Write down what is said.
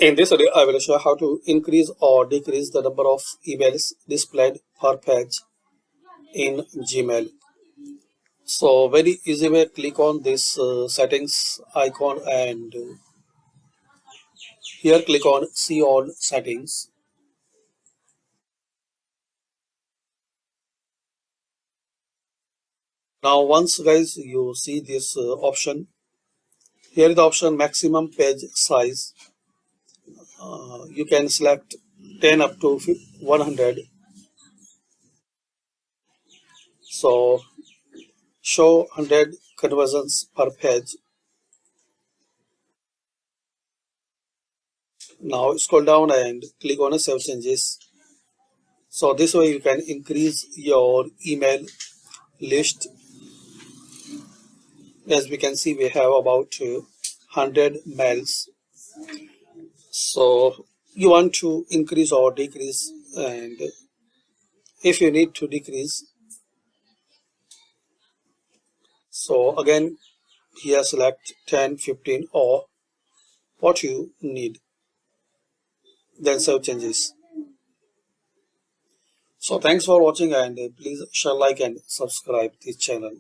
In this video, I will show how to increase or decrease the number of emails displayed per page in Gmail. So very easy way, click on this settings icon and here click on see all settings. Now once guys you see this option, here is the option maximum page size. You can select 10 up to 100. So show 100 conversions per page. Now scroll down and click on save changes. So this way you can increase your email list. As we can see, we have about 100 mails. So you want to increase or decrease, and if you need to decrease, so again here select 10, 15 or what you need, then save changes. So thanks for watching and please share, like and subscribe this channel.